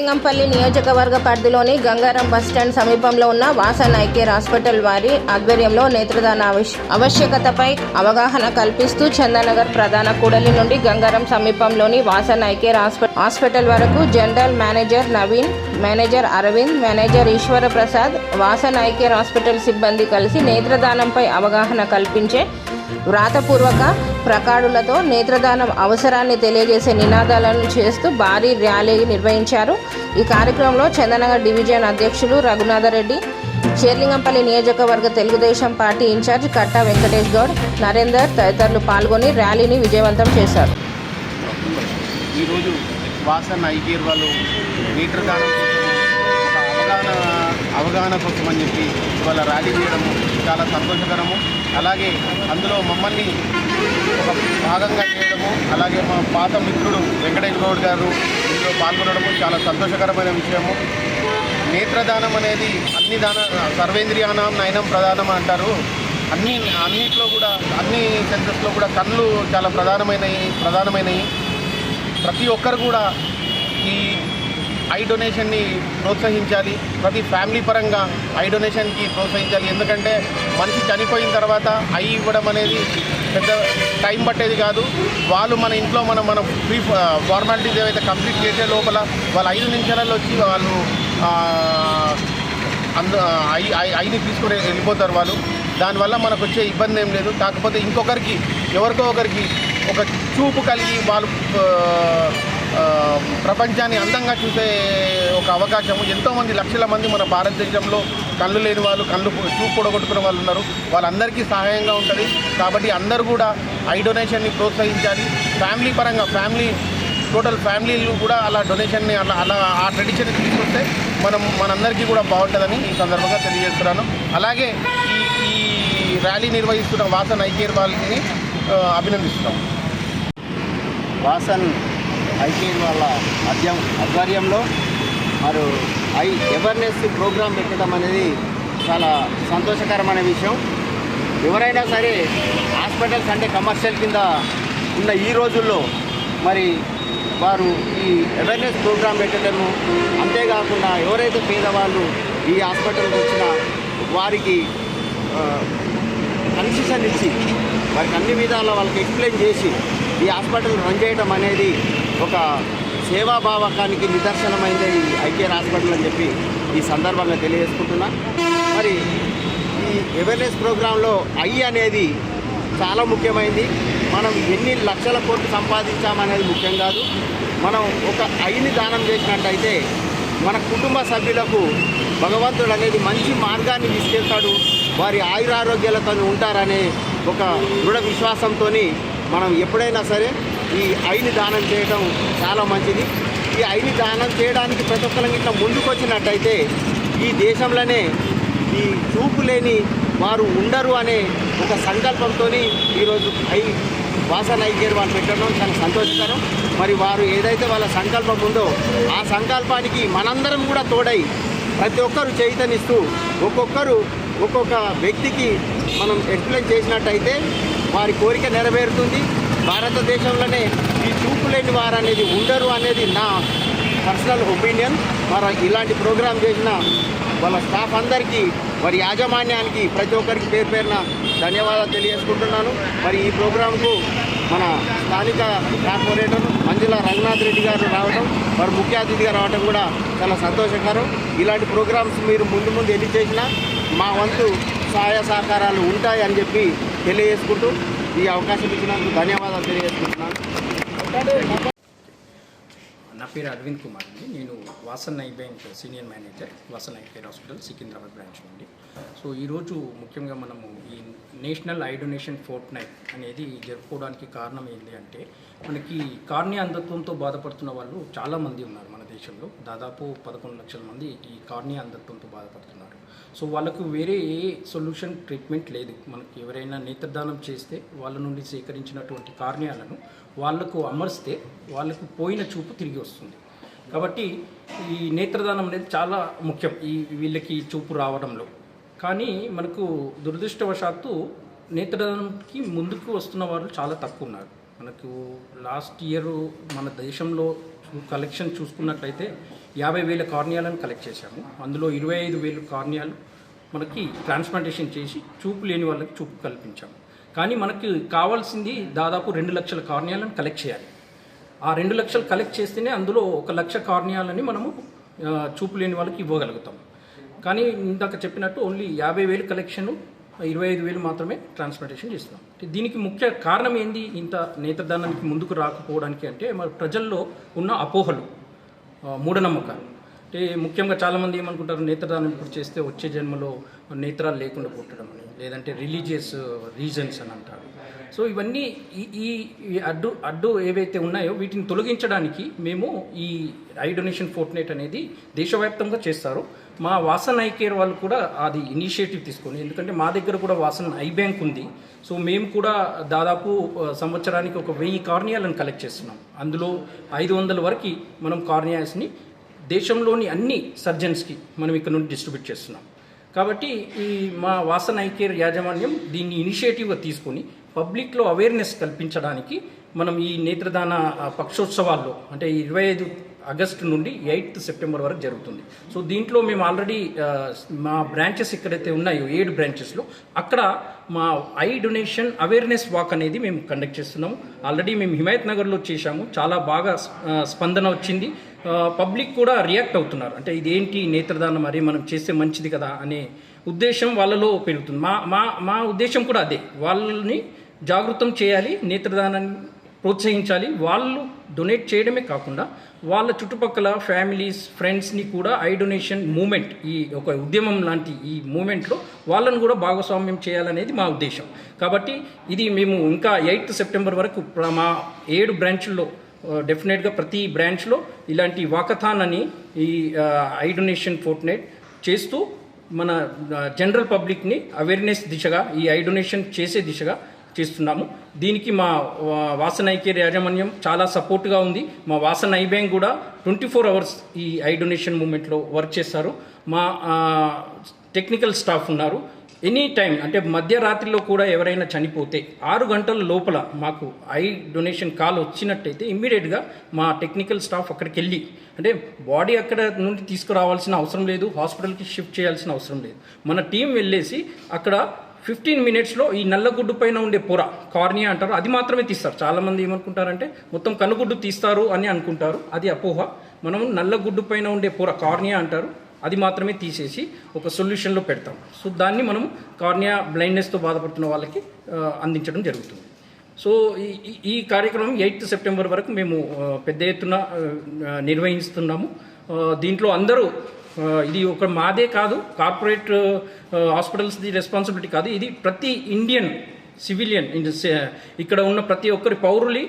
షేర్లింగంపల్లి నియోజకవర్గ పరిధిలోని గంగారం బస్టాండ్ సమీపంలో ఉన్న వాసన్ ఐ కేర్ హాస్పిటల్ వారి ఆధ్వర్యంలో నేత్రదాన ఆవశ్యకతపై అవగాహన కల్పిస్తూ చందానగర్ ప్రధాన కూడలి నుండి గంగారం సమీపంలోని వాసన్ ఐ కేర్ హాస్పిటల్ వరకు general manager Naveen, manager Aravind, manager Eswara Prasad, Vasan eye care hospital సిబ్బంది కలిసి నేత్రదానంపై అవగాహన కల్పించే వ్రాతపూర్వక ప్లకార్డులతో నేత్రదానం అవసరాన్ని తెలియజేసే నినాదాలను చేస్తూ భారీ ర్యాలీ నిర్వహించారు. ఈ కార్యక్రమంలో చందానగర్ డివిజన్ అధ్యక్షులు రఘునాథరెడ్డి, షేర్లింగంపల్లి నియోజకవర్గ తెలుగుదేశం పార్టీ ఇన్ఛార్జ్ కట్టా వెంకటేష్ గౌడ్, నరేందర్ తదితరులు పాల్గొని ర్యాలీని విజయవంతం చేశారు. ఈరోజు వాసన్ ఐ కేర్ వాళ్ళు నేత్రదానం అవగాహన కోసం అని చెప్పి ఇవాళ ర్యాలీ చేయడము చాలా సంతోషకరము. అలాగే అందులో మమ్మల్ని ఒక భాగంగా చేయడము, అలాగే మా పాత మిత్రుడు వెంకటేష్ గౌడ్ గారు ఇందులో పాల్గొనడము చాలా సంతోషకరమైన విషయము. నేత్రదానం అనేది అన్ని సర్వేంద్రియానం నయనం ప్రధానం అంటారు. అన్నిట్లో కూడా అన్ని సెన్సెస్లో కూడా కళ్ళు చాలా ప్రధానమైనవి. ప్రతి ఒక్కరు కూడా ఈ ఐ డొనేషన్ని ప్రోత్సహించాలి. ప్రతి ఫ్యామిలీ పరంగా ఐ డొనేషన్కి ప్రోత్సహించాలి. ఎందుకంటే మనిషి చనిపోయిన తర్వాత ఐ ఇవ్వడం అనేది పెద్ద టైం పట్టేది కాదు. వాళ్ళు మన ఇంట్లో మన ఫ్రీ ఫార్మాలిటీస్ ఏవైతే కంప్లీట్ చేసే లోపల వాళ్ళు 5 నిమిషాలలో వచ్చి వాళ్ళు ఐని తీసుకొని వెళ్ళిపోతారు వాళ్ళు. దానివల్ల మనకు వచ్చే ఇబ్బంది ఏం లేదు. కాకపోతే ఎవరికో ఒకరికి ఒక చూపు కలిగి వాళ్ళు ప్రపంచాన్ని అందంగా చూసే ఒక అవకాశము. ఎంతోమంది లక్షల మంది మన భారతదేశంలో కళ్ళు లేని వాళ్ళు, చూపు పొడగొట్టుకున్న వాళ్ళు ఉన్నారు. వాళ్ళందరికీ సహాయంగా ఉంటుంది. కాబట్టి అందరూ కూడా ఐ డొనేషన్ని ప్రోత్సహించాలి. ఫ్యామిలీ పరంగా టోటల్ ఫ్యామిలీలు కూడా అలా డొనేషన్ని అలా ఆ ట్రెడిషన్ తీసుకొస్తే మనందరికీ కూడా బాగుంటుందని ఈ సందర్భంగా తెలియజేస్తున్నాను. అలాగే ఈ ర్యాలీ నిర్వహిస్తున్న వాసన్ ఐ కేర్ వాళ్ళని అభినందిస్తున్నాం. వాసన్ ఐ కేర్ వాళ్ళ ఆధ్వర్యంలో మరి ఐ అవేర్నెస్ ప్రోగ్రాం పెట్టడం అనేది చాలా సంతోషకరమైన విషయం. ఎవరైనా సరే హాస్పిటల్స్ అంటే కమర్షియల్ కింద ఉన్న ఈ రోజుల్లో మరి వారు ఈ అవేర్నెస్ ప్రోగ్రాం పెట్టడము, అంతేకాకుండా ఎవరైతే పేదవాళ్ళు ఈ హాస్పిటల్కి వచ్చినా వారికి కన్సెషన్ ఇచ్చి వారికి అన్ని విధాల వాళ్ళకి ఎక్స్ప్లెయిన్ చేసి ఈ హాస్పిటల్ రన్ చేయడం అనేది ఒక సేవాభావకానికి నిదర్శనమైంది ఈ ఐ కేర్ హాస్పిటల్ అని చెప్పి ఈ సందర్భంగా తెలియజేసుకుంటున్నా. మరి ఈ అవేర్నెస్ ప్రోగ్రాంలో ఐ అనేది చాలా ముఖ్యమైనది. మనం ఎన్ని లక్షల కోట్లు సంపాదించామనేది ముఖ్యం కాదు. మనం ఒక ఐని దానం చేసినట్టయితే మన కుటుంబ సభ్యులకు భగవంతుడు అనేది మంచి మార్గాన్ని తీసుకెళ్తాడు. వారి ఆయురారోగ్యాలతో ఉంటారనే ఒక దృఢ విశ్వాసంతో మనం ఎప్పుడైనా సరే ఈ ఐని దానం చేయడం చాలా మంచిది. ఈ ఐని దానం చేయడానికి ప్రతి ఒక్కరికి ఇట్లా ముందుకు వచ్చినట్టయితే ఈ దేశంలోనే ఈ చూపు లేని వారు ఉండరు అనే ఒక సంకల్పంతో ఈరోజు వాసన్ ఐ కేర్ వాళ్ళు పెట్టడం చాలా సంతోషకరం. మరి వారు ఏదైతే వాళ్ళ సంకల్పం ఉందో ఆ సంకల్పానికి మనందరం కూడా తోడై ప్రతి ఒక్కరు చైతన్యస్తూ ఒక్కొక్క వ్యక్తికి మనం ఎక్స్ప్లెయిన్ చేసినట్టయితే వారి కోరిక నెరవేరుతుంది. భారతదేశంలోనే ఈ చూపు లేని వారు అనేది ఉండరు అనేది నా పర్సనల్ ఒపీనియన్. మరి ఇలాంటి ప్రోగ్రాం చేసిన వాళ్ళ స్టాఫ్ అందరికీ, వారి యాజమాన్యానికి ప్రతి ఒక్కరికి పేరున ధన్యవాదాలు తెలియజేసుకుంటున్నాను. మరి ఈ ప్రోగ్రాంకు మన స్థానిక కార్పొరేటర్ మంజుల రఘునాథ్ రెడ్డి గారు రావడం, వారు ముఖ్య అతిథిగా రావడం కూడా చాలా సంతోషకరం. ఇలాంటి ప్రోగ్రామ్స్ మీరు ముందు ఎన్ని చేసినా మా వంతు సహాయ సహకారాలు ఉంటాయి అని చెప్పి తెలియజేసుకుంటూ ఈ అవకాశం ఇచ్చినందుకు ధన్యవాదాలు తెలియజేసుకుంటున్నాను. నా పేరు అరవింద్ కుమార్ అండి. నేను Vasan I bank senior manager, Vasan eye care hospital Secunderabad branch నుండి. సో ఈరోజు ముఖ్యంగా మనము ఈ నేషనల్ ఐ డొనేషన్ ఫోర్ట్నైట్ అనేది జరుపుకోవడానికి కారణం ఏంటి అంటే, మనకి కార్నియా అంధత్వంతో బాధపడుతున్న వాళ్ళు చాలామంది ఉన్నారు మన దేశంలో. దాదాపు 11 లక్షల మంది ఈ కార్నియా అంధత్వంతో బాధపడుతున్నారు. సో వాళ్ళకు వేరే ఏ సొల్యూషన్ ట్రీట్మెంట్ లేదు. మనకి ఎవరైనా నేత్రదానం చేస్తే వాళ్ళ నుండి సేకరించినటువంటి కార్నియాలను వాళ్లకు అమర్స్తే వాళ్ళకు పోయిన చూపు తిరిగి వస్తుంది. కాబట్టి ఈ నేత్రదానం అనేది చాలా ముఖ్యం వీళ్ళకి చూపు రావడంలో. కానీ మనకు దురదృష్టవశాత్తు నేత్రదానంకి ముందుకు వస్తున్న వాళ్ళు చాలా తక్కువ ఉన్నారు. మనకు లాస్ట్ ఇయర్ మన దేశంలో కలెక్షన్ చూసుకున్నట్లయితే 50,000 కార్నియాలను కలెక్ట్ చేశాము. అందులో 25,000 కార్నియాలు మనకి ట్రాన్స్ప్లాంటేషన్ చేసి చూపు లేని వాళ్ళకి చూపు కల్పించాము. కానీ మనకి కావాల్సింది దాదాపు 2 లక్షల కార్నియాలను కలెక్ట్ చేయాలి. ఆ 2 లక్షలు కలెక్ట్ చేస్తేనే అందులో 1 లక్ష కార్నియాలని మనము చూపు లేని వాళ్ళకి ఇవ్వగలుగుతాం. కానీ ఇందాక చెప్పినట్టు ఓన్లీ 50,000 కలెక్షన్, 25,000 మాత్రమే ట్రాన్స్ప్లాంటేషన్ చేస్తున్నాం. దీనికి ముఖ్య కారణం ఏంది ఇంత నేత్రదానానికి ముందుకు రాకపోవడానికి అంటే మన ప్రజల్లో ఉన్న అపోహలు, మూఢనమ్మకాలు. అంటే ముఖ్యంగా చాలామంది ఏమనుకుంటారు, నేత్రదానం ఇప్పుడు చేస్తే వచ్చే జన్మలో నేత్రాలు లేకుండా పుట్టడం అని, లేదంటే రిలీజియస్ రీజన్స్ అని అంటారు. సో ఇవన్నీ ఈ అడ్డు ఏవైతే ఉన్నాయో వీటిని తొలగించడానికి మేము ఈ ఐ డొనేషన్ ఫోర్ట్నైట్ అనేది దేశవ్యాప్తంగా చేస్తారు. మా వాసన్ ఐ కేర్ వాళ్ళు కూడా అది ఇనిషియేటివ్ తీసుకొని, ఎందుకంటే మా దగ్గర కూడా వాసన్ ఐ బ్యాంక్ ఉంది. సో మేము కూడా దాదాపు సంవత్సరానికి 1000 కార్నియాలను కలెక్ట్ చేస్తున్నాం. అందులో 500 వరకు మనం కార్నియాస్ని దేశంలోని అన్ని సర్జన్స్కి మనం ఇక్కడ నుండి డిస్ట్రిబ్యూట్ చేస్తున్నాం. కాబట్టి ఈ మా వాసన్ ఐ కేర్ యాజమాన్యం దీన్ని ఇనిషియేటివ్గా తీసుకొని పబ్లిక్లో అవేర్నెస్ కల్పించడానికి మనం ఈ నేత్రదాన పక్షోత్సవాల్లో అంటే 25 ఆగస్టు నుండి 8 సెప్టెంబర్ వరకు జరుగుతుంది. సో దీంట్లో మేము ఆల్రెడీ మా బ్రాంచెస్ ఎక్కడైతే ఉన్నాయో 7 బ్రాంచెస్లో అక్కడ మా ఐ డొనేషన్ అవేర్నెస్ వాక్ అనేది మేము కండక్ట్ చేస్తున్నాము. ఆల్రెడీ మేము హిమాయత్ నగర్లో చేశాము. చాలా బాగా స్పందన వచ్చింది. పబ్లిక్ కూడా రియాక్ట్ అవుతున్నారు. అంటే ఇదేంటి నేత్రదానం, మరి మనం చేస్తే మంచిది కదా అనే ఉద్దేశం వాళ్ళలో పెరుగుతుంది. మా ఉద్దేశం కూడా అదే, వాళ్ళని జాగృతం చేయాలి, నేత్రదానాన్ని ప్రోత్సహించాలి. వాళ్ళు డొనేట్ చేయడమే కాకుండా వాళ్ళ చుట్టుపక్కల ఫ్యామిలీస్, ఫ్రెండ్స్ని కూడా ఐ డొనేషన్ మూమెంట్, ఈ ఒక ఉద్యమం లాంటి ఈ మూమెంట్లో వాళ్ళని కూడా భాగస్వామ్యం చేయాలనేది మా ఉద్దేశం. కాబట్టి ఇది మేము ఇంకా 8 సెప్టెంబర్ వరకు మా 7 బ్రాంచ్ల్లో డెఫినెట్గా ప్రతి బ్రాంచ్లో ఇలాంటి వాకథాన్ అని ఈ ఐ డొనేషన్ ఫోర్ట్నైట్ చేస్తూ మన జనరల్ పబ్లిక్ని అవేర్నెస్ దిశగా, ఈ ఐ డొనేషన్ చేసే దిశగా చేస్తున్నాము. దీనికి మా వాసన్ ఐ కేర్ యాజమాన్యం చాలా సపోర్ట్గా ఉంది. మా వాసన్ ఐ బ్యాంక్ కూడా 24 అవర్స్ ఈ ఐ డొనేషన్ మూమెంట్లో వర్క్ చేస్తారు. మా టెక్నికల్ స్టాఫ్ ఉన్నారు. ఎనీ టైం అంటే మధ్యరాత్రిలో కూడా ఎవరైనా చనిపోతే 6 గంటల లోపల మాకు ఐ డొనేషన్ కాల్ వచ్చినట్టయితే ఇమ్మీడియట్గా మా టెక్నికల్ స్టాఫ్ అక్కడికి వెళ్ళి, అంటే బాడీ అక్కడ నుండి తీసుకురావాల్సిన అవసరం లేదు, హాస్పిటల్కి షిఫ్ట్ చేయాల్సిన అవసరం లేదు. మన టీం వెళ్ళేసి అక్కడ 15 మినిట్స్లో ఈ నల్లగుడ్డు పైన ఉండే పొర, కార్నియా అంటారు, అది మాత్రమే తీస్తారు. చాలామంది ఏమనుకుంటారంటే మొత్తం కనుగుడ్డు తీస్తారు అని అనుకుంటారు. అది అపోహ. మనం నల్లగుడ్డు పైన ఉండే పొర, కార్నియా అంటారు, అది మాత్రమే తీసేసి ఒక సొల్యూషన్లో పెడతాం. సో దాన్ని మనం కార్నియా బ్లైండ్నెస్తో బాధపడుతున్న వాళ్ళకి అందించడం జరుగుతుంది. సో ఈ కార్యక్రమం 8 సెప్టెంబర్ వరకు మేము పెద్ద ఎత్తున నిర్వహిస్తున్నాము. దీంట్లో అందరూ, ఇది ఒక మాదే కాదు, కార్పొరేట్ హాస్పిటల్స్ది రెస్పాన్సిబిలిటీ కాదు, ఇది ప్రతి ఇండియన్ సివిలియన్ ఇక్కడ ఉన్న ప్రతి ఒక్కరి పౌరులి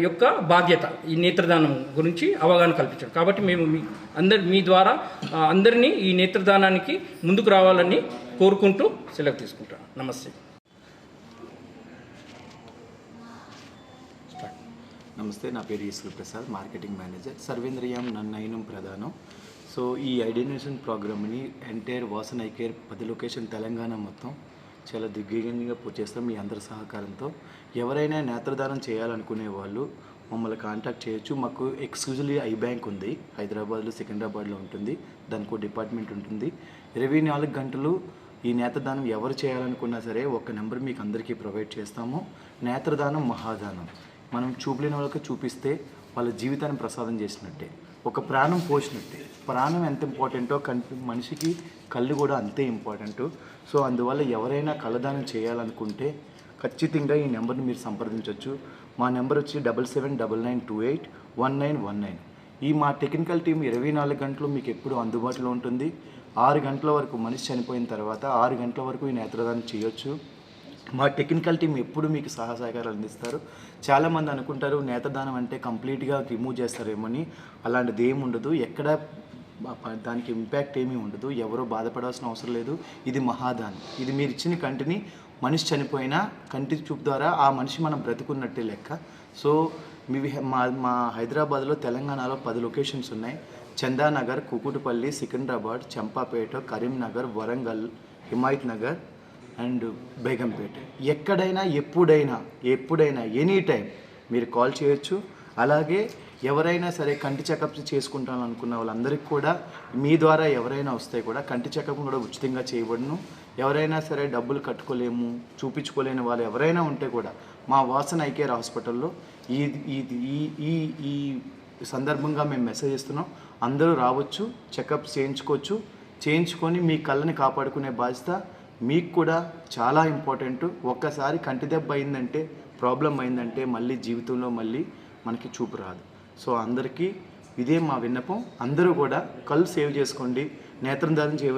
యొక్క బాధ్యత ఈ నేత్రదానం గురించి అవగాహన కల్పించడం. కాబట్టి మేము మీ ద్వారా అందరినీ ఈ నేత్రదానానికి ముందుకు రావాలని కోరుకుంటూ సెలవు తీసుకుంటాను. నమస్తే. నమస్తే, నా పేరు ఈశ్వర్ ప్రసాద్, మార్కెటింగ్ మేనేజర్, సర్వేంద్రియం నన్నైనం ప్రధానం. సో ఈ ఐ డొనేషన్ ప్రోగ్రామ్ని entire Vasan eye care 10 location Telangana మొత్తం చాలా దిగ్విజయంగా చేస్తాం మీ అందరి సహకారంతో. ఎవరైనా నేత్రదానం చేయాలనుకునే వాళ్ళు మమ్మల్ని కాంటాక్ట్ చేయొచ్చు. మాకు ఎక్స్క్లూజివ్లీ ఐ బ్యాంక్ ఉంది, హైదరాబాద్లో, సికింద్రాబాద్లో ఉంటుంది. దానికి డిపార్ట్మెంట్ ఉంటుంది. 24 గంటలు ఈ నేత్రదానం ఎవరు చేయాలనుకున్నా సరే ఒక నెంబర్ మీకు అందరికీ ప్రొవైడ్ చేస్తాము. నేత్రదానం మహాదానం. మనం చూపలేని వాళ్ళకి చూపిస్తే వాళ్ళ జీవితాన్ని ప్రసాదం చేసినట్టే, ఒక ప్రాణం పోసినట్టే. ప్రాణం ఎంత ఇంపార్టెంటో మనిషికి కళ్ళు కూడా అంతే ఇంపార్టెంటు. సో అందువల్ల ఎవరైనా కళ్ళదానం చేయాలనుకుంటే ఖచ్చితంగా ఈ నెంబర్ని మీరు సంప్రదించవచ్చు. మా నెంబర్ వచ్చి 7799281919. ఈ మా టెక్నికల్ టీం 24 గంటలు మీకు ఎప్పుడు అందుబాటులో ఉంటుంది. 6 గంటల వరకు మనిషి చనిపోయిన తర్వాత 6 గంటల వరకు ఈ నేత్రదానం చేయొచ్చు. మా టెక్నికల్ టీం ఎప్పుడు మీకు సహకారాలు అందిస్తారు. చాలామంది అనుకుంటారు నేత్రదానం అంటే కంప్లీట్గా రిమూవ్ చేస్తారేమని. అలాంటిది ఏమి ఉండదు. ఎక్కడ దానికి ఇంపాక్ట్ ఏమీ ఉండదు. ఎవరో బాధపడాల్సిన అవసరం లేదు. ఇది మహాదానం. ఇది మీరు ఇచ్చిన కంటిని మనిషి చనిపోయినా కంటి చూపు ద్వారా ఆ మనిషి మనం బ్రతుకున్నట్టే లెక్క. సో మా హైదరాబాద్లో, తెలంగాణలో 10 లొకేషన్స్ ఉన్నాయి. చందానగర్, కుకుటుపల్లి, సికింద్రాబాద్, చంపాపేట, కరీంనగర్, వరంగల్, హిమాయత్ నగర్ అండ్ బేగంపేట. ఎక్కడైనా ఎప్పుడైనా ఎనీ టైం మీరు కాల్ చేయొచ్చు. అలాగే ఎవరైనా సరే కంటి చెకప్ చేసుకుంటాను అనుకున్న వాళ్ళందరికీ కూడా మీ ద్వారా ఎవరైనా వస్తే కూడా కంటి చెకప్ కూడా ఉచితంగా చేయబడును. ఎవరైనా సరే డబ్బులు కట్టుకోలేము, చూపించుకోలేని వాళ్ళు ఎవరైనా ఉంటే కూడా మా వాసన్ ఐ కేర్ హాస్పిటల్లో ఈ ఈ ఈ ఈ సందర్భంగా మేము మెసేజ్ ఇస్తున్నాం. అందరూ రావచ్చు, చెకప్ చేయించుకొని మీ కళ్ళని కాపాడుకునే బాధ్యత మీకు కూడా చాలా ఇంపార్టెంట్. ఒక్కసారి కంటి దెబ్బ అయిందంటే, ప్రాబ్లం అయిందంటే మళ్ళీ జీవితంలో మళ్ళీ మనకి చూపు రాదు. సో అందరికీ ఇదే మా విన్నపం. అందరూ కూడా కళ్ళు సేవ్ చేసుకోండి, నేత్రదానం చేయ